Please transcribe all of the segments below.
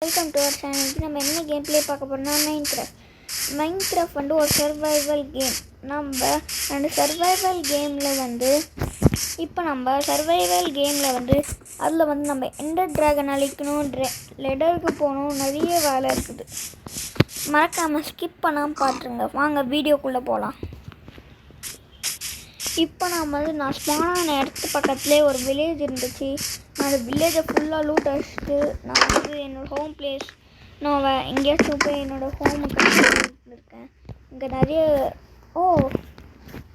Welcome to our channel. நம்ம என்ன game play பார்க்க போகிறோம்னா மைன்கிராஃப்ட் வந்து ஒரு சர்வைவல் கேம். நம்ம அந்த சர்வைவல் கேமில் வந்து அதில் வந்து நம்ம எண்டர் ட்ராகன் அழிக்கணும், லெடருக்கு போகணும், நிறைய வேலை இருக்குது. மறக்காமல் ஸ்கிப் பண்ணாமல் பார்த்துருங்க. வாங்க வீடியோக்குள்ளே போகலாம். இப்போ நான் ஸ்பானான இடத்து பக்கத்துலேயே ஒரு வில்லேஜ் இருந்துச்சு. நான் அந்த வில்லேஜை ஃபுல்லாக லூட் அடிச்சுட்டு நான் வந்து என்னோடய ஹோம் பிளேஸ் நான் எங்கேயாச்சும் போய் என்னோடய ஹோமுக்கு இருக்கேன். இங்கே நிறைய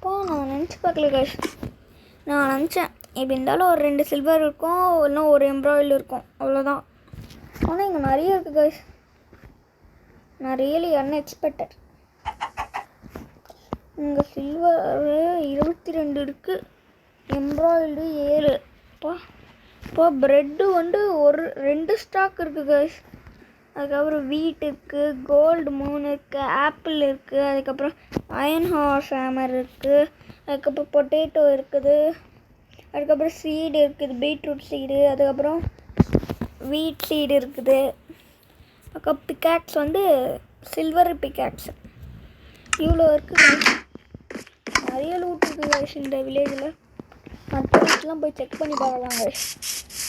நான் நினச்சி பார்க்கல கைஸ். நான் நினச்சேன் எப்படி இருந்தாலும் ஒரு 2 சில்வர் இருக்கும், இன்னும் ஒரு எம்ப்ராய்டரி இருக்கும், அவ்வளோதான். ஆனால் இங்கே நிறைய இருக்குது கைஸ். நான் ரியலி அன்எக்ஸ்பெக்டட். இங்கே சில்வர் 22 இருக்குது, எம்ப்ராய்டரி 7. இப்போ ப்ரெட்டு வந்து 2 ஸ்டாக் இருக்குது கைஸ். அதுக்கப்புறம் வீட் இருக்குது, கோல்டு 3 இருக்குது, ஆப்பிள் இருக்குது, அதுக்கப்புறம் அயன் ஹார்ஸ் ஹேமர் இருக்குது, அதுக்கப்புறம் பொட்டேட்டோ இருக்குது, அதுக்கப்புறம் சீடு இருக்குது, பீட்ரூட் சீடு, அதுக்கப்புறம் வீட் சீடு இருக்குது. அதுக்கப்புறம் பிக்காக்ஸ் வந்து சில்வர் பிக்காக்ஸ். இவ்வளோ இருக்குது. நிறைய லூட் இருக்குது கைஸ் இந்த வில்லேஜில். மற்ற வீட்டெலாம் போய் செக் பண்ணி பார்க்கலாம் கைஸ்,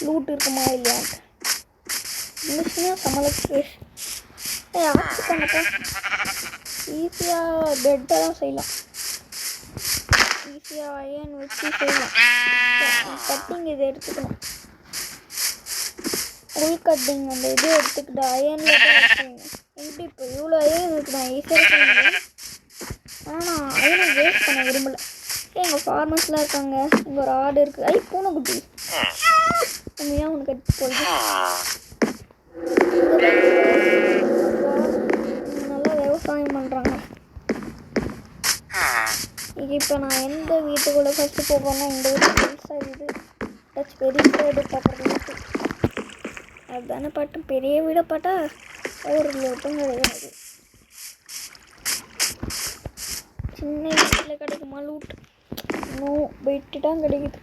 லூட் இருக்குமா இல்லையான்ட்டு. இருந்துச்சுன்னா சமாளிச்சு ஆட்சி பண்ணப்போ ஈஸியாக பெட்டெல்லாம் செய்யலாம். ஈஸியாக அயன் வச்சு செய்யலாம். கட்டிங் இதை எடுத்துக்கணும், உள் கட்டிங் அந்த இது எடுத்துக்கிட்டு அயனில் எப்படி இப்போ இவ்வளோ அயன் இருக்குது. நான் ஈஸியாக செய்யணும், ஆனால் நான் அயனை வேஸ்ட் பண்ண விரும்பலை. எங்கள் ஃபார்மர்ஸ்லாம் இருக்காங்க. இங்கே ஒரு ஆடு இருக்குது. பூனைக்குட்டி ஏன் உனக்கு கட்டி போகுது. நல்லா விவசாயம் பண்ணுறாங்க. இப்போ நான் எந்த வீட்டுக்குள்ளே ஃபஸ்ட்டு போகிறேன்னா இந்த வீடு பெருசாக வீடு ஏதாச்சும் பெரிய வீடு பார்க்குற வீட்டு அதுதானே பாட்டும். பெரிய வீடை பார்த்தா ஒரு லோட்டும் கிடையாது. சின்ன வீட்டில் கிடைக்குமா லூட்? வெயிட்டு தான் கிடைக்குது.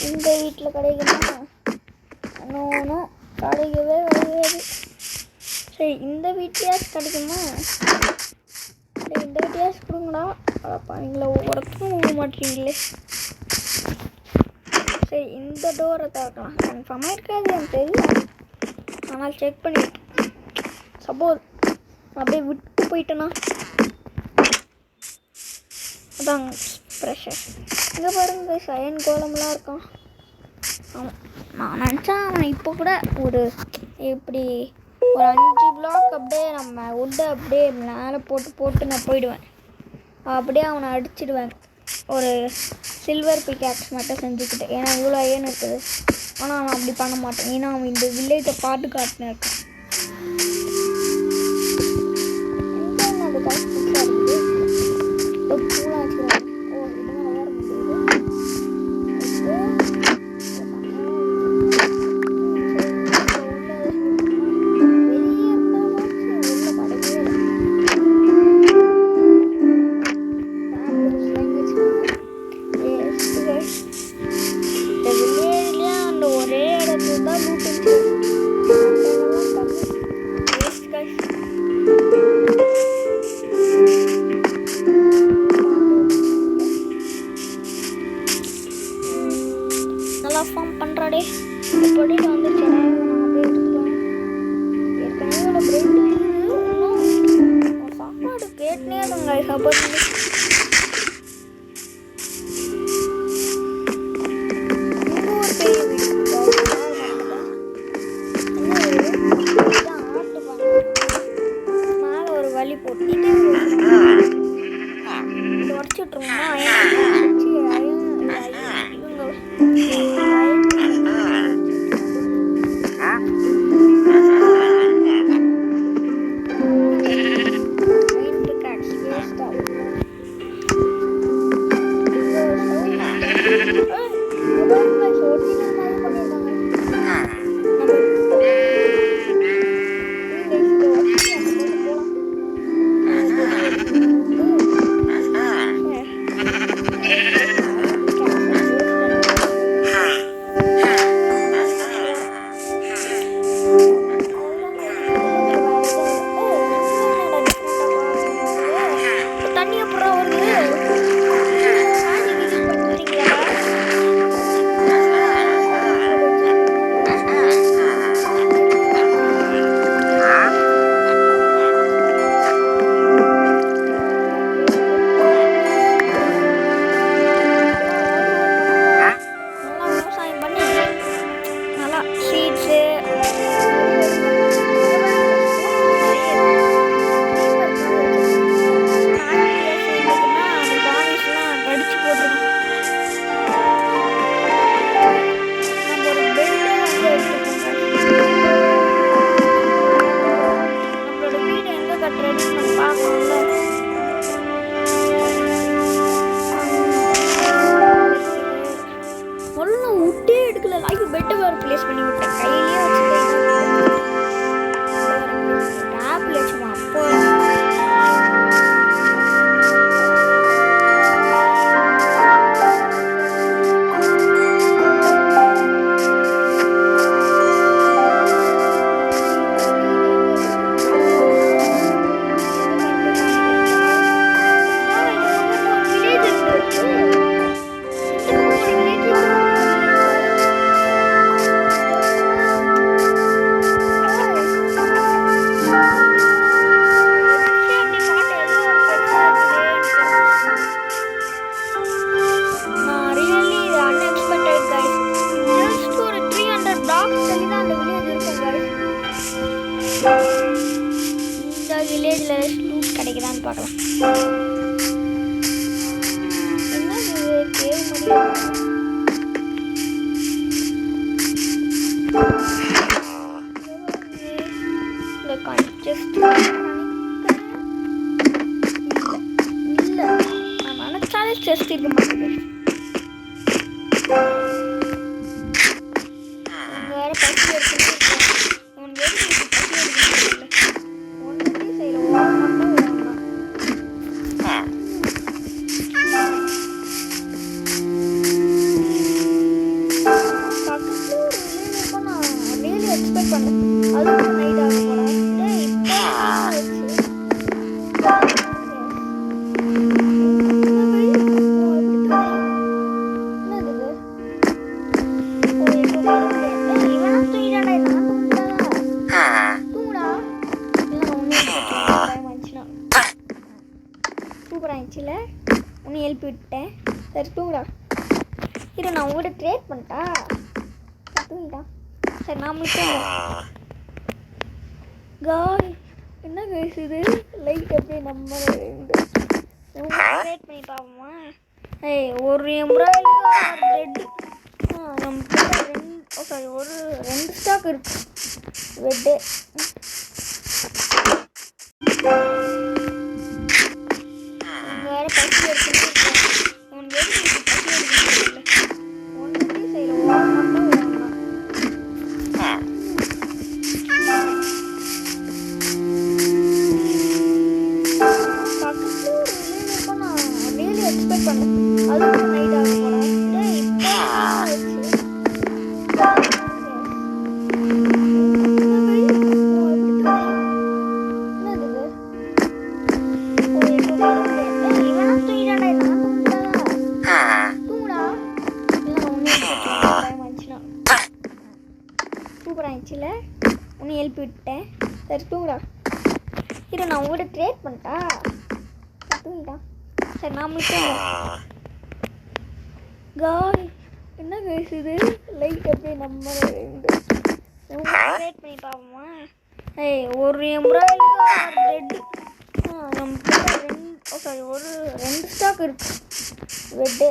இந்த வீட்டில் கிடைக்குமா? இன்னும் கிடைக்கவே கிடையாது. சரி, இந்த வீட்டையாச்சும் கிடைக்குமா? இந்த வீட்டையாச்சும் கொடுங்கடா. நீங்களே ஒவ்வொருத்தரும் போக மாட்டீங்களே. சரி, இந்த டோரை திறக்கலாம். கன்ஃபார்மாக இருக்காது எனக்கு தெரியும், ஆனால் செக் பண்ணியிருக்கேன். சப்போஸ் அப்படியே விட்டு போயிட்டேன்னா அதான் ப்ரெஷர். இங்கே பாருங்க அயன் கோலம்லாம் இருக்கான். ஆமாம், நான் நினச்சேன் அவன் இப்போ கூட ஒரு 5 பிளாக் அப்படியே நம்ம உட்டை அப்படியே மேலே போட்டு நான் போயிடுவேன். அப்படியே அவனை அடிச்சிடுவேன் ஒரு சில்வர் பிக்காக்ஸ் மட்டும் செஞ்சுக்கிட்டு. ஏன்னா இவ்வளோ அயன் இருக்குது. ஆனால் அவன் அப்படி பண்ண மாட்டேன், ஏன்னா அவன் இந்த வில்லேஜை பாட்டு காட்டுன்னு இருக்கான். நல்லா ஃபார்ம் பண்ணுறாடே. பொட்டேட்டோ வந்துருச்சு. ஏற்கனவே இவ்வளோ பிரெட் இன்னும் சாப்பாடு கேட்டுனே இருங்க. சப்போஸ் ஒரு பெரிய வீடு ஆட்டு மேலே ஒரு வழி போட்டு உடச்சி விட்ருவோம்னா ஒரு ப்ளேஸ் பண்ணி விட்டேன். கையிலேயே வச்சு ஆப்பிள் வச்சுமா அப்போ கிடைக்குதான்னு பார்க்கலாம். என்ன கேவ் இந்த கன்ஜஸ்ட் இல்லை நான் நினச்சாலே செஸ்ட் இருக்க மாட்டேங்குது. வேற பசி எடுத்து சூப்பராகிடுச்சுல. உன்னை எழுப்பி விட்டேன். சரி தூங்குடா. இரு நான் உங்கள்கிட்ட ட்ரேட் பண்ணிட்டா. தூங்கிட்டா. சரி நான் முடிச்சேன். காய் என்ன கைஸ் இது லைட் அப்படியே நம்ம ட்ரேட் பண்ணி பார்ப்போமா? ஏய் ஒரு எம்ப்ராய்டரி நம்ம சாரி ஒரு 2 ஸ்டாக் இருக்கு வெட்டு. வேற பசி எடுத்து உனக்கு பசி எடுக்கல ஒன்றுமே செய்யல. மட்டும் பக்கத்துல ஒரு வில்லேஜ் இருக்கும். நான் டெய்லி எக்ஸ்பெக்ட் பண்ணேன். அதுவும் நைட் ஆக போல சூப்பராகிடுச்சுல. உன்னை எழுப்பி விட்டேன். சரி தூங்குடா. இரு நான் உங்கள்கிட்ட ட்ரேட் பண்ணிட்டா. தூங்கிட்டான். சரி நான் முடிச்சேன். காய் என்ன கைஸ் இது லைட் அப்படியே நம்ம ட்ரேட் பண்ணி பார்ப்போமா? ஏய் ஒரு எம்ப்ராய்டரி நம்ம சாரி ஒரு 2 ஸ்டாக் இருக்கு வெட்டு.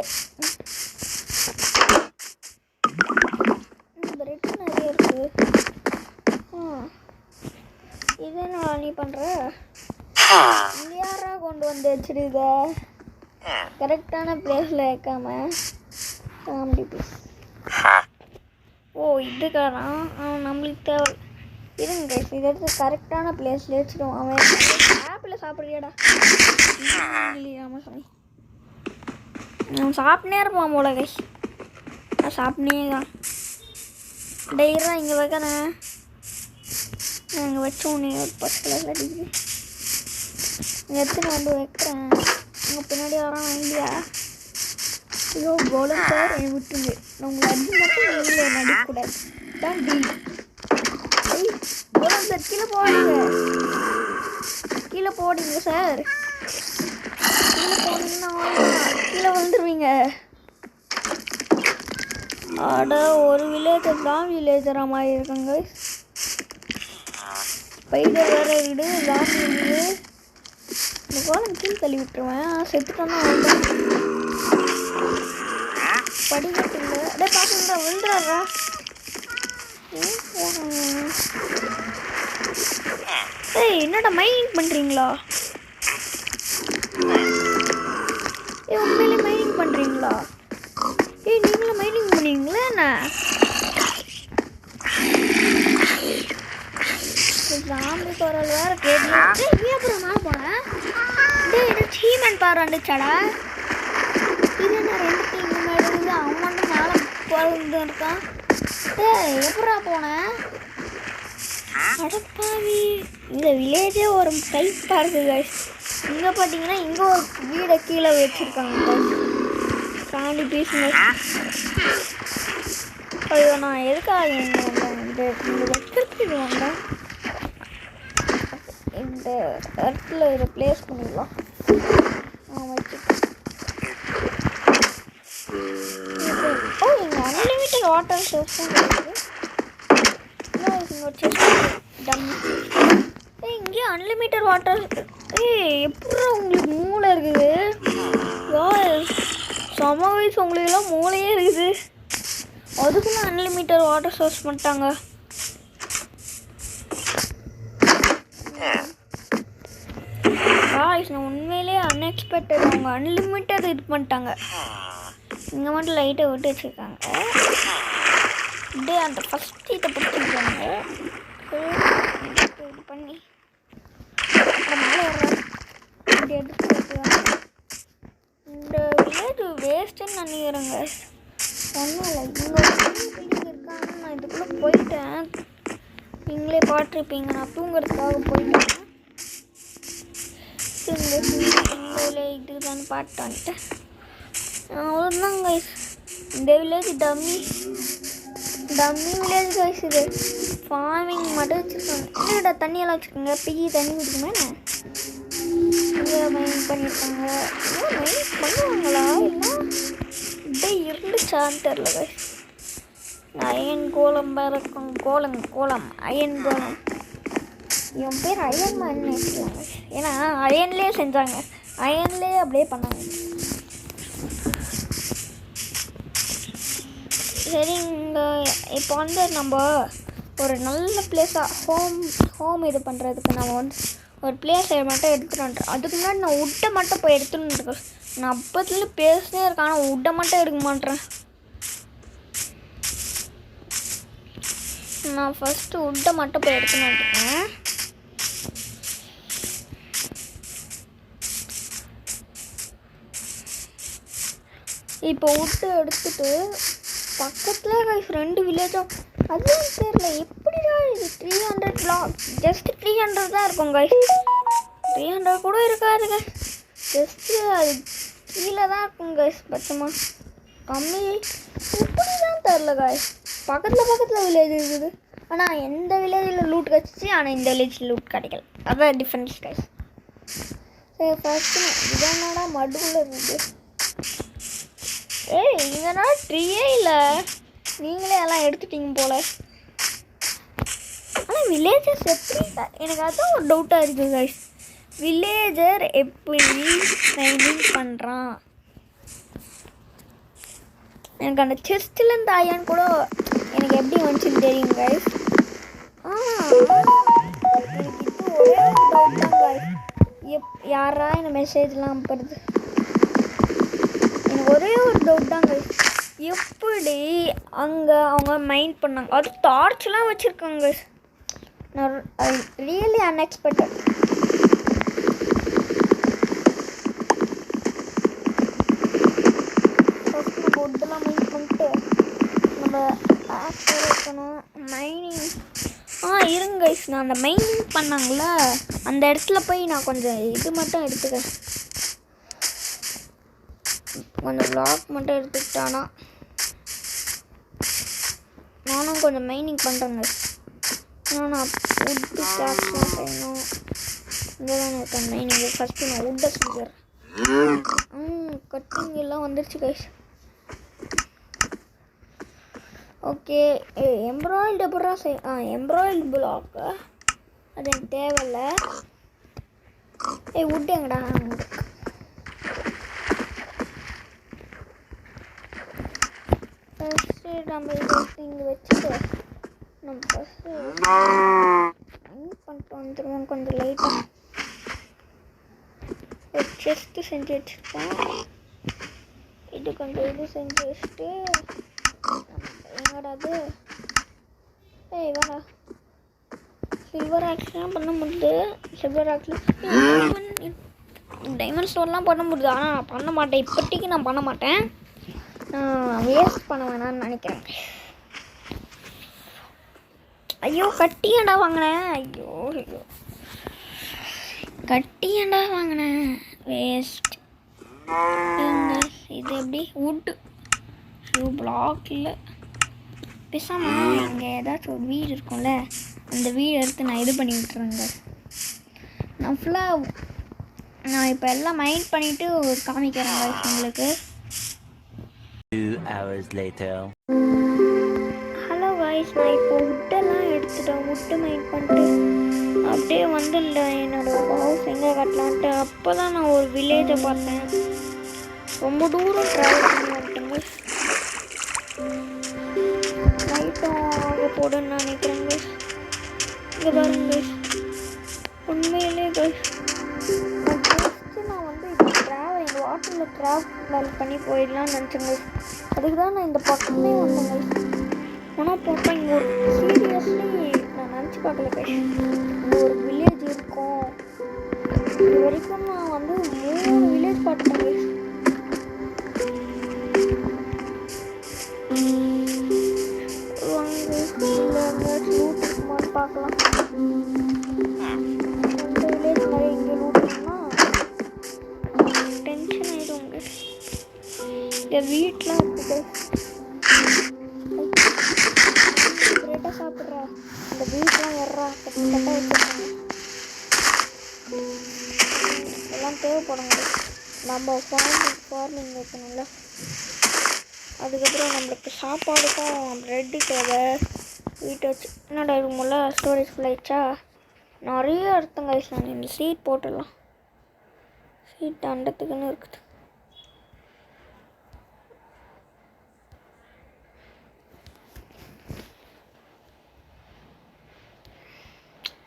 பிரெட் நிறைய இருக்குது. இது என்ன நீ பண்ணுற? இங்கே யாரா கொண்டு வந்து வச்சிருக்க? கரெக்டான பிளேஸில் வைக்காம காமெடி பீஸ். ஓ இதுக்காரான் அவன் நம்மளுக்கு தேவை. இருங்க கைஸ் இதை எடுத்து கரெக்டான பிளேஸில் வச்சுடுவோம். அவன் ஆப்பிள் சாப்பிட்றியாடா? ஆமாம் சாமி அவன் சாப்பிட்னே இருப்பான் போல கைஸ். நான் சாப்பிட்னே தான் டெய்லியாக இங்கே வைக்கிறேன். நான் இங்கே வச்சு உன்னை ஒரு 10 கலரில் அடிக்குது. இங்கே எடுத்துன்னு வந்து வைக்கிறேன். இங்கே பின்னாடி வரான் இல்லையா? ஐயோ கோலம் சார் என்னை விட்டுருங்க. நான் உங்களை அடி மட்டும் இல்லை நடிக்கக்கூடாது தான் டீல். ஐய் கோலம் சார் கீழே போடுங்க. கீழே போடுங்க சார். கீழே போனீங்கன்னா கீழே வந்துடுவீங்க. ஆட ஒரு வில்லேஜர் தான் வில்லேஜராக மாதிரி இருக்காங்க. ஸ்பைடர் வேற வீடு லாஸ்ட் வீடு. இந்த கோலம் கீழே தள்ளி விட்டுருவேன். செத்துட்டோன்னா படிக்கட்டு இல்லை. அப்படியே பார்க்குறா விழுந்துடுறா. ஏய் என்னடா மைனிங் பண்ணுறீங்களா? ஏய் உண்மையிலே மைனிங் பண்ணுறீங்களா? ஏய் நீங்களும் மைனிங் பண்ணுவீங்களா? என்ன பேரல் வேறு கேட்டு அப்புறம் மேலே போனேன். இது சீமன் பேர் வந்துச்சாடா. இது என்ன 2 டீம் மேலே இருக்குது. அவன் மட்டும் மேலே போகிறது இருக்கான். எப்படா போனேன் அடப்பாவி. இந்த வில்லேஜே ஒரு டைப்பாக இருக்குது கைஸ். இங்கே பார்த்தீங்கன்னா இங்கே ஒரு வீடை கீழே வச்சுருக்காங்க கைஸ். காண்டி பீஸுங்க. ஐயோ நான் எதுக்காக இந்த வைக்கிறதுக்கு வந்தேன். இந்த இடத்துல இதை ப்ளேஸ் பண்ணிடலாம். வச்சு இங்கே அன்லிமிட்டட் வாட்டர் சோர்ஸ் தான் இருக்குது. இங்கே அன்லிமிட்டட் வாட்டர். எப்படி உங்களுக்கு மூளை இருக்குது செம வயசு. உங்களுக்கெல்லாம் மூளையே இருக்குது. அதுக்குள்ள அன்லிமிட்டட் வாட்டர் சோர்ஸ் பண்ணிட்டாங்க. நான் உண்மையிலே அன்எக்ஸ்பெக்டட். அவங்க அன்லிமிட்டட் இது பண்ணிட்டாங்க. இங்கே மட்டும் லைட்டை விட்டு வச்சுருக்காங்க. அப்படியே அந்த ஃபஸ்ட் இதை பிடிச்சிருக்காங்க. இது பண்ணி மேலே இப்படி எடுத்து வச்சுருக்காங்க. இந்த வில்லேஜ் வேஸ்ட்டுன்னு நினைக்கிறேங்க. ஒன்றும் இல்லை. இங்கே ஒரு பில்டிங் இருக்கான்னு நான் இதுக்குள்ளே போயிட்டேன். நீங்களே பார்த்துருப்பீங்க. நான் தூங்குறதுக்காக போயிட்டேன். இதுதான் பாட்டு வந்துட்டேன். அவ்வளோதான் கைஸ். இந்த வில்லேஜ் டம்மி வில்லேஜ் கைஸ். இது ஃபார்மிங் மட்டும் வச்சுருக்காங்க. என்னடா தண்ணியெல்லாம் வச்சுருக்காங்க. பிகி தண்ணி குடிக்குமா என்ன? இங்கே மைன் பண்ணியிருக்காங்க. மைன் பண்ணுவாங்களா இல்லை இப்படியே இருந்துச்சான்னு தெரில கைஸ். அயன் கோலம் இருக்கும். கோலம் அயன் கோலம். இவன் பேர் அயன் மேன் வச்சுருக்காங்க. ஏன்னா அயன்லேயே செஞ்சாங்க. அயன்லேயே அப்படியே பண்ணாங்க. சரிங்க. இப்போ வந்து நம்ம ஒரு நல்ல பிளேஸாக ஹோம் இது பண்ணுறதுக்கு நம்ம வந்து ஒரு பிளேஸை மட்டும் எடுத்துகிட்டு வந்துட்டோம். அதுக்கு முன்னாடி நான் உட்டை மட்டும் போய் எடுத்துகிட்டு இருக்கேன். நான் அப்பத்துலேருந்து பேசினே இருக்கேன். ஆனால் உட்டை மட்டும் எடுக்க மாட்டேறேன். நான் ஃபஸ்ட்டு உட்டை மட்டும் போய் எடுத்துன்னு வந்துட்டேன். இப்போ உட்டு எடுத்துட்டு பக்கத்தில் கைஸ் 2 வில்லேஜும் அதுவும் தெரியல எப்படிடா இது 300 பிளாக். ஜஸ்ட் 300 தான் இருக்கும் கைஸ். 300 கூட இருக்காது கைஸ். ஜஸ்ட்டு அது கீழே தான் இருக்கும் கைஸ். பட்சமாக கம்மி எப்படி தான் தெரில கைஸ். பக்கத்தில் வில்லேஜ் இருக்குது. ஆனால் எந்த வில்லேஜில் லூட் கிடச்சிச்சு. ஆனால் இந்த வில்லேஜில் லூட் கிடைக்கல. அதான் டிஃப்ரென்ஸ் கைஸ். சரி ஃபஸ்ட்டு இதனாடா மடுவில் இருக்குது. இங்கன்னா ட்ரீயே இல்லை. நீங்களே எல்லாம் எடுத்துட்டீங்க போல். ஆனால் வில்லேஜர்ஸ் எப்படி எனக்கு அதுதான் ஒரு டவுட்டாக இருக்குது கைஸ். வில்லேஜர் எப்படி மைனிங் பண்ணுறான்? எனக்கு அந்த செஸ்ட்லேருந்து ஆயான்னு கூட எனக்கு எப்படி வந்துச்சுன்னு தெரியும் கைஸ். எனக்கு இது ஒரே ஒரு டவுட் தான் கைஸ். யாரா இந்த மெசேஜ்லாம் அனுப்புறது? எனக்கு ஒரே ஒரு டவுட் தான் கைஸ். எப்படி அங்கே அவங்க மைண்ட் பண்ணாங்க? அது டார்ச்லாம் வச்சுருக்காங்க கைஸ். நான் ரியலி அன்எக்ஸ்பெக்டட். ஃபஸ்ட் நம்ம உட்டெல்லாம் மைண்ட் பண்ணிட்டு நம்ம ஆக்டிவ் இருக்கணும். மைனிங் இருங்க கைஸ். நான் அந்த மைனிங் பண்ணாங்கள அந்த இடத்துல போய் நான் கொஞ்சம் இது மட்டும் எடுத்துக்கிறேன். கொஞ்சம் பிளாக் மட்டும் எடுத்துக்கிட்டானா நானும் கொஞ்சம் மைனிங் பண்ணுறேங்க. நான் உட்டு கேப்ஸ்லாம் செய்யணும். இங்கே தான் இருக்கேன் மைனிங். ஃபஸ்ட்டு நான் உட்டை செஞ்சிடறேன். கட்டிங் எல்லாம் வந்துருச்சு கைஸ். ஓகே. எம்ப்ராய்டு எப்படா எம்ப்ராய்டு பிளாக்கு அது எனக்கு தேவையில்லை. உட்டு எங்கடா? ஃபஸ்ட்டு நம்ம இதை இங்கே வச்சுட்டு நம்ம ஃபஸ்ட்டு பண்ணிட்டு வந்துடுவோம். கொஞ்சம் லைட்டாக ஒரு செஸ்ட்டு செஞ்சு வச்சுருக்கேன். இது கொஞ்சம் இது செஞ்சு வச்சுட்டு எங்கடா அது? வாடா சில்வர் ஆக்ஸ்லாம் பண்ண முடியுது. சில்வர் ஆக்ஸில் டைமண்ட் ஸ்டோர்லாம் பண்ண முடியுது. ஆனால் பண்ண மாட்டேன், இப்போதைக்கு நான் பண்ண மாட்டேன். வேஸ்ட் பண்ண வேணாம்னு நினைக்கிறேன். ஐயோ கட்டி ஏண்டா வாங்கினேன், ஐயோ ஐயோ கட்டி ஏண்டா வாங்கினேன், வேஸ்ட். இது எப்படி வுட்டு பிளாக் இல்லை, பேசாமல் இங்கே ஏதாச்சும் ஒரு வீடு இருக்கும்ல, அந்த வீடு எடுத்து நான் இது பண்ணி விட்டுறேங்க. நான் இப்போ எல்லாம் மைண்ட் பண்ணிவிட்டு காமிக்கிறேன் உங்களுக்கு. ஹலோ காய்ஸ், நான் இப்போ வுட்டெல்லாம் எடுத்துட்டேன். வுட்டு மைண்ட் பண்ணிட்டு அப்படியே வந்துட்டேன் என்னோடய ஹவுஸ் எங்கே கட்டலான்ட்டு. அப்போ தான் நான் ஒரு வில்லேஜை பார்த்தேன். ரொம்ப தூரம் ட்ராவல் பண்ணி வந்துட்டேங்க. லைட்டும் ஆக போடுன்னு நான் நினைக்கிறேங்க. இங்கே பாருங்க உண்மையிலே நான் வந்து இப்போ இந்த வாட்டரில் ட்ராவல் பண்ணி போயிடலான்னு நினச்சேங்க. அதுக்கு தான் நான் இந்த பக்கமே வந்தேங்க. ஆனால் பார்த்தா இங்கே ஒரு சீரியஸ்லி நான் நினச்சி பார்க்கல இங்கே ஒரு வில்லேஜ் இருக்கும். இது வரைக்கும் நான் வந்து 3 வில்லேஜ் பார்த்தேங்க. பார்க்கலாம் இந்த வில்லேஜ் மாதிரி எங்கே லூட்டுனா டென்ஷன் ஆகிடுங்க. இந்த வீட்டில் இருக்குது பிரெட்டாக சாப்பிட்றா, இந்த வீட்டெலாம் எறா கட்டாக வச்சுருக்காங்க. எல்லாம் தேவைப்படுங்க. நம்ம ஃபார்மிங் வைக்கணும்ல. அதுக்கப்புறம் நம்மளுக்கு சாப்பாடுக்கும் ப்ரெட்டு தேவை. வீட்டை வச்சு என்னடா இருக்கும்ல, ஸ்டோரேஜ் ஃபுல் ஆகிடுச்சா. நிறைய எடுத்துங்க. நான் இந்த சீட் போட்டுடலாம். சீட் அண்டத்துக்குன்னு இருக்குது.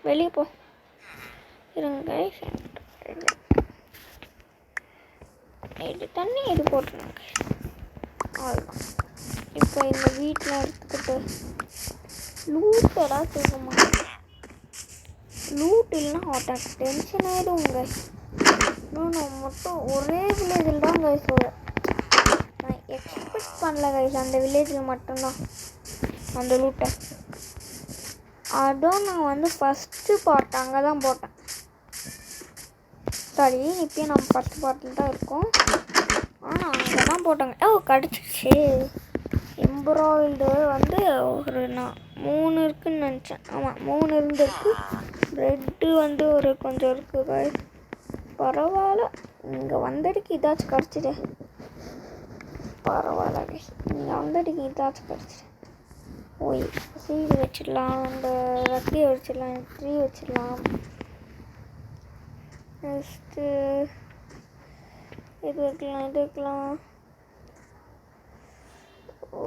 வெளியே போ இருங்க. இது தண்ணி இது போட்டுருங்க. இப்போ இந்த வீட்டில் எடுத்துக்கிட்டு லூட் ஏதாச்சும் இருக்குமா? லூட் இல்லைன்னா அட்டாக் டென்ஷன் ஆகிடுங்க. நான் மட்டும் ஒரே வில்லேஜில் தான் கைஸ் நான் எக்ஸ்பெக்ட் பண்ணல கைஸ். அந்த வில்லேஜில் மட்டும்தான் அந்த லூட்டை. அதுவும் நான் வந்து ஃபஸ்ட்டு பார்ட் அங்கே தான் போட்டேன். சாரி, இப்போயும் நம்ம ஃபஸ்ட்டு பார்ட்டில் தான் இருக்கோம். ஆனால் அங்கே தான் போட்டாங்க. கிடச்சிச்சு. எம்ப்ராய்டு வந்து ஒரு நான் 3 இருக்குதுன்னு நினச்சேன். ஆமாம் 3 இருந்திருக்கு. ப்ரெட்டு வந்து ஒரு கொஞ்சம் இருக்குது. பரவாயில்ல, இங்கே வந்தடிக்கு இதாச்சும் கிடச்சிது. பரவாயில்ல இங்கே வந்தடிக்கு இதாச்சும் கிடச்சிது. ஓய் சீடு வச்சிடலாம், அந்த ரக்கையை வச்சிடலாம், ட்ரீ வச்சிடலாம். நெக்ஸ்ட்டு இது வைக்கலாம், இது வைக்கலாம்.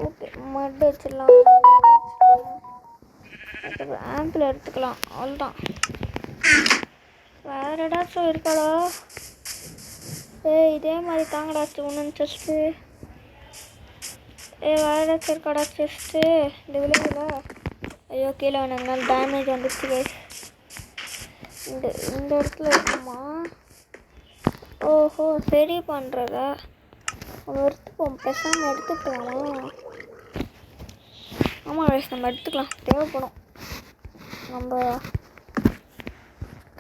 ஓகே மட் வச்சிடலாம். அதுக்கப்புறம் ஆம்பிள் எடுத்துக்கலாம். அவ்வளோதான். வேறு ஏதாச்சும் இருக்காடா? இதே மாதிரி தாங்கடா ஒன்று செஸ்ட்டு. வேறு ஏதாச்சும் இருக்காடா செஸ்ட்டு இந்த வில்லேஜில்? ஐயோ கீழே வேணுங்கனால டேமேஜ் வந்துடுச்சு. இந்த இடத்துல இருக்குமா? ஓஹோ சரி பண்ணுறதா? நம்ம எடுத்துப்போம், பேசாமல் எடுத்துக்கலாமா? ஆமாம் கைஸ், நம்ம எடுத்துக்கலாம், தேவைப்படும். நம்ம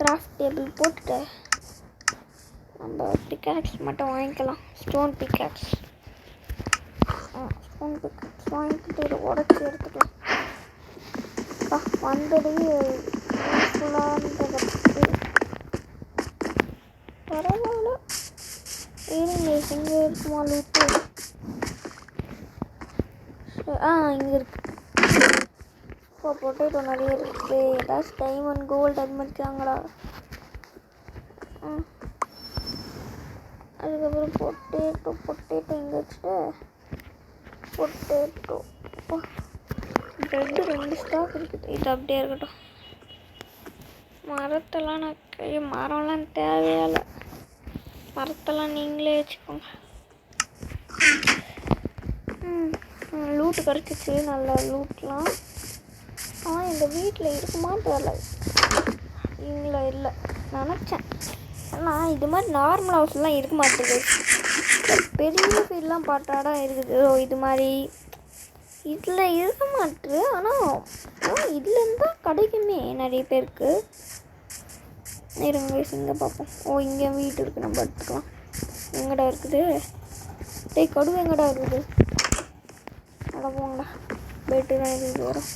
கிராஃப்ட் டேபிள் போட்டுட்டு நம்ம பிக்காக்ஸ் மட்டும் வாங்கிக்கலாம். ஸ்டோன் பிக்காக்ஸ் வாங்கிக்கிட்டு இதை உடச்சி எடுத்துக்கலாம். வந்தது யூஸ்ஃபுல்லானது. பரவாயில்ல இருங்க. இங்கே இருக்குமா லூட்டு? இங்கே இருக்கு. இப்போ பொட்டேட்டோ நிறைய இருக்குது. ஏதாச்சும் டைமண்ட் கோல்டு அது மாதிரி தாங்கடா. அதுக்கப்புறம் பொட்டேட்டோ இங்கே வச்சுட்டு பொட்டேட்டோ ப்ரெட்டு 2 ஸ்டாக் இருக்குது. இது அப்படியே இருக்கட்டும். மரத்தெல்லாம் மரம்லாம் தேவையில்லை. மரத்தெல்லாம் நீங்களே வச்சுக்கோங்க. லூட்டு கிடச்சிச்சு, நல்ல லூட்லாம். இந்த இந்த வீட்டில் இருக்குமான்னு தெரியல. இவங்கள இல்லை நினச்சேன். ஆனால் இது மாதிரி நார்மல் ஹவுஸ்லாம் இருக்க மாட்டேங்குது. பெரிய வீடெலாம் பாட்டாடா இருக்குது. இது மாதிரி இதில் இருக்க மாட்டுது. ஆனால் இதுலேருந்து தான் கிடைக்குமே நிறைய பேருக்கு. இருங்க இங்கே பார்ப்போம். இங்கே வீடு இருக்குது, நம்ம எடுத்துக்கலாம். எங்கடா இருக்குது? டேய் கடுவு எங்கடா இருக்குது? அட போங்கடா, பெட்டு தான் இருக்குது. வரும்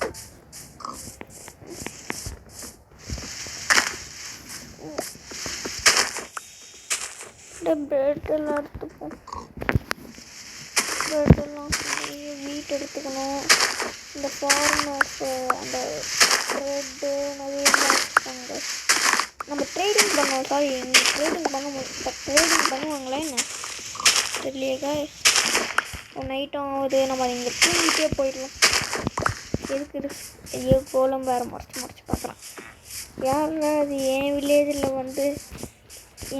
பெட்டெல்லாம் எடுத்துப்போம். பெட்டெல்லாம் வீட்டு எடுத்துக்கணும். இந்த ஃபார்மர்ஸு அந்த ப்ரெட்டு நிறைய வச்சுக்கோங்க. நம்ம ட்ரேடிங் பண்ணுவோம். சாரி, ட்ரேடிங் பண்ணுவாங்களே என்ன தெரியலையேக்கா. நைட்டும் ஆகுது, நம்ம இங்கே தூங்கிட்டே போயிடலாம். எதுக்கு ஐயோ கோலம் வேறு மறைச்சி பார்க்குறான். யாரா அது என் வில்லேஜில் வந்து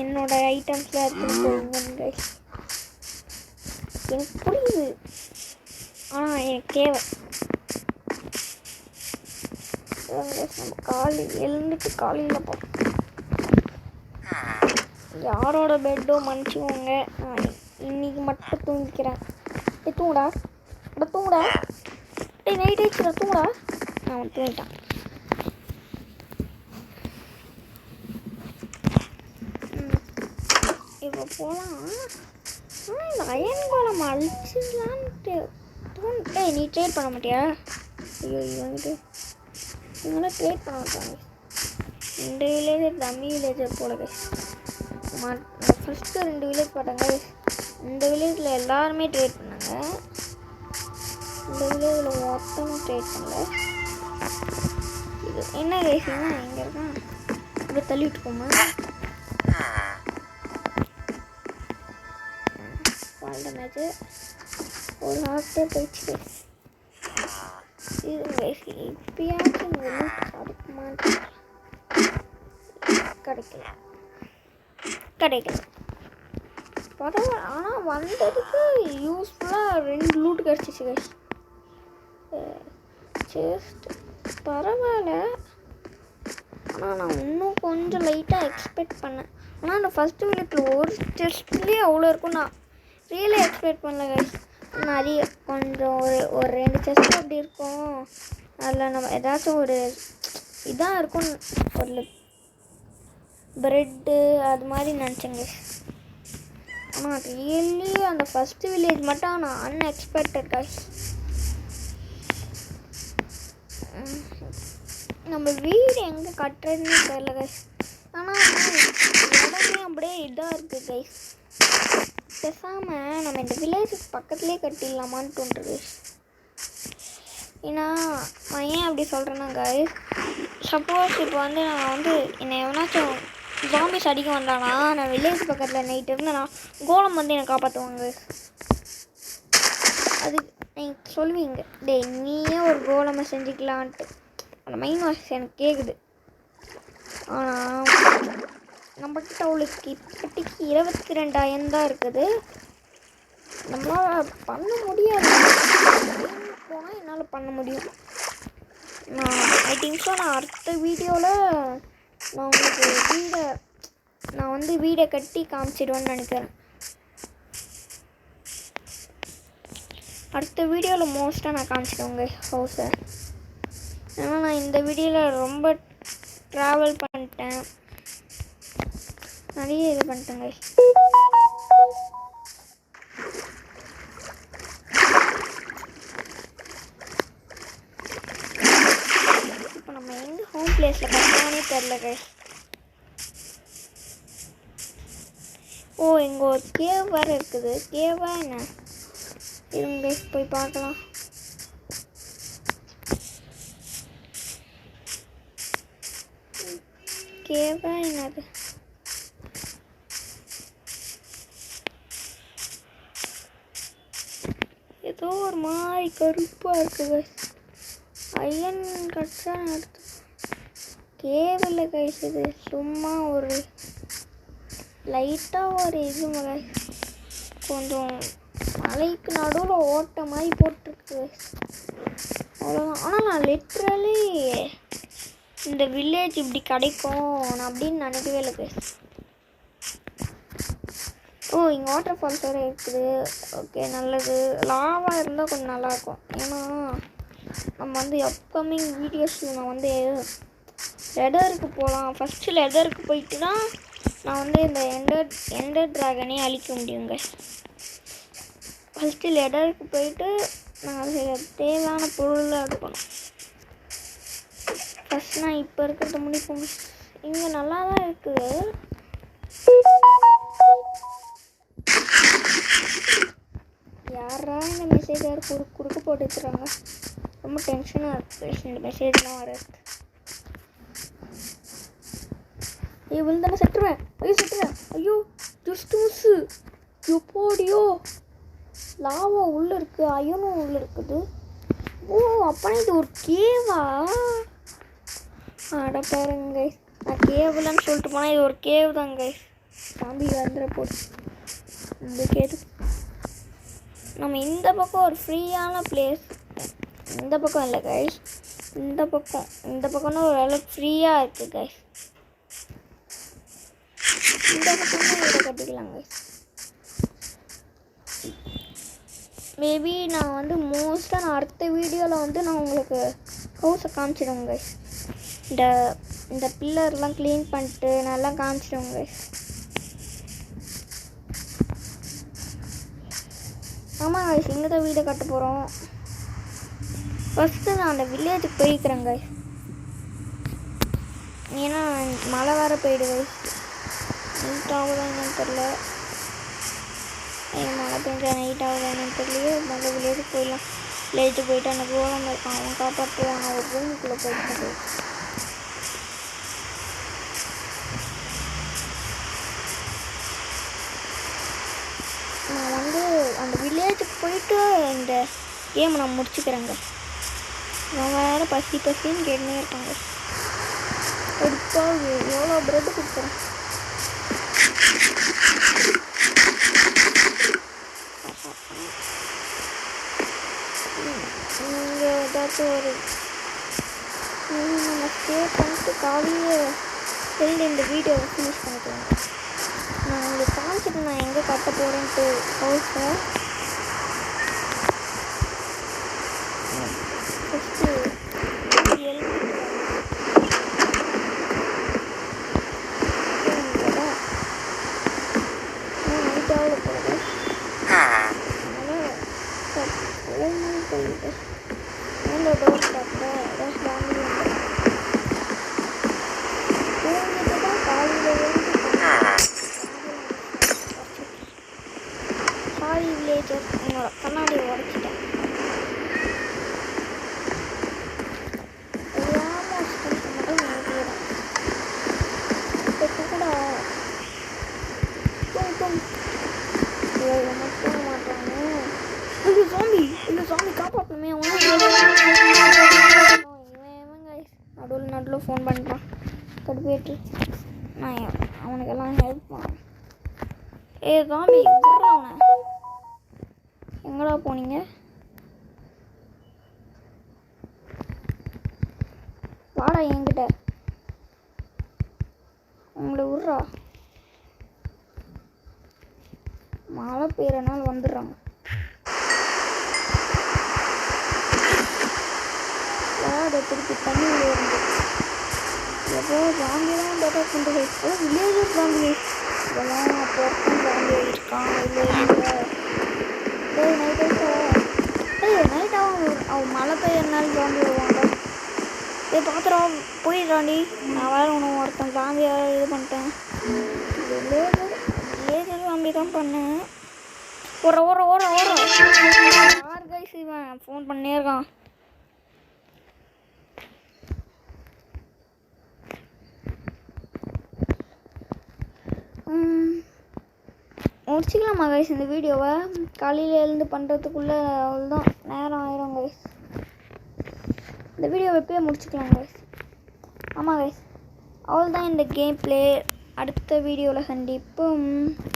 என்னோடய ஐட்டம்ஸ்லாம் எடுத்துன்னு போவீங்க. எனக்கு புரியுது, ஆனால் எனக்கு தேவை. நம்ம எழுந்துட்டு காலையில் பார்ப்போம். யாரோட பெட்டோ மன்னிச்சுக்கோங்க, நான் இன்னைக்கு மட்டும் தூங்கிக்கிறேன். தூங்குடா தூங்குடா. நைட் ஆயிடுச்சுடா, தூங்குடா. அவன் தூங்கிட்டான். இப்போ போகலாம். ஆனால் இந்த அயன் கோலம் அழிச்சிடலான்ட்டு தோணுட்டே. நீ ட்ரேட் பண்ண மாட்டியா? ஐயோ இவங்கிட்டு இவங்களாம் ட்ரேட் பண்ண மாட்டாங்க. இந்த வில்லேஜர் டம்மி வில்லேஜர் போல கைஸ். ஃபஸ்ட்டு 2 வில்லேஜ் பார்த்தாங்க. இந்த வில்லேஜில் எல்லாருமே ட்ரேட் பண்ணாங்க. இந்த வில்லேஜில் மொத்தமாக ட்ரேட் பண்ணல. இது என்ன கைஸ்னா இங்கே இருக்கான். இப்படி தள்ளிட்டு போமா வாழ்ந்த மேட்ச்சு ஒரு ஹாஃப்டே போயிடுச்சு கைஸ். இது கைஸ் இப்பயாச்சும் கிடைக்கல பரவாயில்ல. ஆனால் வந்ததுக்கு யூஸ்ஃபுல்லாக 2 லூட் கிடச்சிச்சு கைஸ். ஜஸ்ட் பரவாயில்ல. ஆனால் நான் இன்னும் கொஞ்சம் லைட்டாக எக்ஸ்பெக்ட் பண்ணேன். ஆனால் அந்த ஃபஸ்ட்டு மினிட்ல ஒரு செஸ்ட்லேயே அவ்வளோ இருக்கும். நான் ரியலி எக்ஸ்பெக்ட் பண்ணல கைஸ். நிறைய கொஞ்சம் ஒரு 2 செஸ்ட் அப்படி இருக்கும். அதில் நம்ம ஏதாச்சும் ஒரு இதாக இருக்கும், ஒரு ப்ரெட்டு அது மாதிரி நினச்சேங்க. ஆனால் ரியலி அந்த ஃபஸ்ட்டு வில்லேஜ் மட்டும் நான் அன்எக்ஸ்பெக்டட் கைஸ். நம்ம வீடு எங்கே கட்டுறதுன்னு தெரியல கைஸ். ஆனால் இடமே அப்படியே இதாக இருக்குது கைஸ். பேசாமல் நம்ம இந்த வில்லேஜுக்கு பக்கத்துலேயே கட்டிடலாமான்னு தோன்றுது. ஏன்னா நான் ஏன் அப்படி சொல்கிறேன்னா கைஸ், சப்போஸ் இப்போ வந்து நான் வந்து என்னை எவனாச்சும் ஜாம்பிஸ் அடிக்க வந்தானா, நான் வில்லேஜ் பக்கத்தில் நைட் இருந்து நான் கோலம் வந்து என்னை காப்பாற்றுவாங்க. அது நீங்கள் சொல்லுவீங்க, டே நீயே ஒரு கோலமை செஞ்சுக்கலான்ட்டு. அந்த மைண்ட் வாஷ் எனக்கு கேட்குது. ஆனால் நம்மக்கிட்ட அவளுக்கு இப்போதைக்கு 22,000 தான் இருக்குது. நம்மளால் பண்ண முடியாது. போனால் என்னால் பண்ண முடியும். ஐ திங்க் ஸோ நான் அடுத்த வீடியோவில் நான் உங்களுக்கு வீடை கட்டி காமிச்சிடுவேன்னு நினைக்கிறேன். அடுத்த வீடியோவில் மோஸ்ட்டாக நான் காமிச்சிடுவேங்க ஹவுஸை. ஏன்னா நான் இந்த வீடியோவில் ரொம்ப ட்ராவல் பண்ணிட்டேன், நிறைய இது பண்ணிட்டேங்க. இப்போ நம்ம எங்கே ஹோம் பிளேஸில் கட்டலானே தெரில கைஸ். இங்கே ஒரு கேவ் வேறு இருக்குது. கேவா என்ன இருங்க போய் பார்க்கலாம். கேவா என்னது? ஏதோ ஒரு மாதிரி கருப்பாக இருக்குது. அயன் கட்சா எடுத்து கேவில் கைஸ். இது சும்மா ஒரு லைட்டாக ஒரு இது கொஞ்சம் மலைக்கு நடுவில் ஓட்ட மாதிரி போட்டிருக்கு அவ்வளோதான். ஆனால் நான் லிட்ரலி இந்த வில்லேஜ் இப்படி கிடைக்கும் நான் அப்படின்னு நினைக்கவே இல்லை கைஸ். ஓ இங்கே வாட்டர் ஃபால்ஸ் வேறு இருக்குது. ஓகே நல்லது. லாவா இருந்தால் கொஞ்சம் நல்லாயிருக்கும். ஏன்னா நம்ம வந்து அப்கமிங் வீடியோஸில் நான் வந்து லெதருக்கு போகலாம். ஃபஸ்ட்டு லெதருக்கு போயிட்டு தான் நான் வந்து இந்த எண்டர் ட்ராகனே அழிக்க முடியுங்க. ஃபஸ்ட்டு லெதருக்கு போயிட்டு நான் அதில் தேவையான பொருள்லாம் எடுக்கணும். ஃபஸ்ட் நான் இப்போ இருக்கிறத முடிப்போம். இங்கே நல்லா தான் இருக்குது. யாரா இந்த மெசேஜ் யார் குறுக்கு போட்டு வச்சுருக்காங்க. ரொம்ப டென்ஷனாக இருக்குது இந்த மெசேஜ்லாம் வர்றது. விழுந்தானே செட்டுருவேன். ஐயோ ஜஸ்ட் மிஸ்ஸு. எப்போடியோ லாவா உள்ளே இருக்குது, அயனும் உள்ளே இருக்குது. ஓ அப்பனா இது ஒரு கேவா? அட பாருங்க நான் கேவ்லன்னு சொல்லிட்டு போனால் இது ஒரு கேவ் தாங்க. சாம்பி வந்துட போது இந்த கேது. நம்ம இந்த பக்கம் ஒரு ஃப்ரீயான பிளேஸ். இந்த பக்கம் இல்லை கைஸ், இந்த பக்கம்னா ஒரு அளவுக்கு ஃப்ரீயாக இருக்குது கைஸ். இந்த பக்கம் வீடை கட்டிக்கலாம் கைஸ். மேபி நான் வந்து மோஸ்ட்டாக நான் அடுத்த வீடியோவில் வந்து நான் உங்களுக்கு ஹவுஸை காமிச்சிடுவேன் கைஸ். இந்த பில்லர்லாம் க்ளீன் பண்ணிட்டு நல்லா காமிச்சிடுவேன் கைஸ். ஆமாம் கைஸ் இங்கே தான் வீடை கட்ட போகிறோம். ஃபஸ்ட்டு நான் அந்த வில்லேஜுக்கு போய்க்கிறேன் கைஸ். ஏன்னா மழை வேறு போயிடு கைஸ். நைட் ஆகுதா என்னன்னு தெரில. மழை பெஞ்சா நைட் ஆகுதா என்னன்னு தெரியலையே. அந்த வில்லேஜுக்கு போயிடலாம். வில்லேஜுக்கு போயிட்டு அந்த கோலம் இருக்கான் அவன் காப்பாற்றுவான். நான் ஒரு ரூமுக்குள்ளே போயிட்டு நான் வந்து அந்த வில்லேஜுக்கு போயிட்டு இந்த கேம் நான் முடிச்சுக்கிறேங்க. அவங்க வேறு பசின்னு கேட்டுனே இருக்காங்க. எடுப்பாக எவ்வளோ ப்ரெட்டு கொடுக்குறேன். இங்கே ஏதாச்சும் ஒரு நம்ம ஸ்டே பண்ணிட்டு காலையே தெரிஞ்சு இந்த வீடியோவை ஃபினிஷ் பண்ணிக்கலாம். நான் உங்களுக்கு காமிச்சிட்டு நான் எங்கே கட்ட போகிறேன்ட்டு ஹவுஸை. ஃபஸ்ட்டு நைட்டாவில் போகிறது அதனால் போயிட்டு மேலே டோர் பார்த்தேன். ஏதாவது ஃபேமிலி தூங்கிட்டு தான் காலையில் சாரி வில்லேஜர் என்னோட கண்ணாடியை உடச்சிட்டேன். காப்பாற்றணுமே நடுவில் ஃபோன் பண்ணுறான் கடுப்பேட்டு. நான் அவனுக்கெல்லாம் ஹெல்ப் பண்ணேன். சாமி அவனை எங்கடா போனீங்க? வாடா என்கிட்ட. உங்களை விட்றா. மழை பெய்யறனால வந்துடுறாங்க. அதை திருப்பி தண்ணி இருந்து எப்போ ஜாம்பி தான் பேட்டா கொண்டு போயிட்டு வில்லேஜர் ஜாம்பி இதெல்லாம் பொறுக்கும் ஜாம்பி ஆகிருக்கான். நைட் அவன் மழை பெய்யறனால ஜாம்பி வருவாங்க. பார்த்துறோம் போயிடுறாண்டி. நான் வேறு ஒருத்தன் ஜாம்பியாக இது பண்ணிட்டேன். வில்லேஜர் ஜாம்பி தான் பண்ணேன். ஓர யார் கைஸ் இவன் ஃபோன் பண்ணே இருக்கான். முடிச்சிக்கலாமா கைஸ் இந்த வீடியோவை? காலையில் எழுந்து பண்ணுறதுக்குள்ளே அவ்வளோதான் நேரம் ஆயிரும் கைஸ். இந்த வீடியோவை எப்போயே முடிச்சுக்கலாம் கைஸ். ஆமாம் கைஸ் அவ்வளோதான் இந்த கேம் ப்ளே. அடுத்த வீடியோவில் கண்டிப்பாக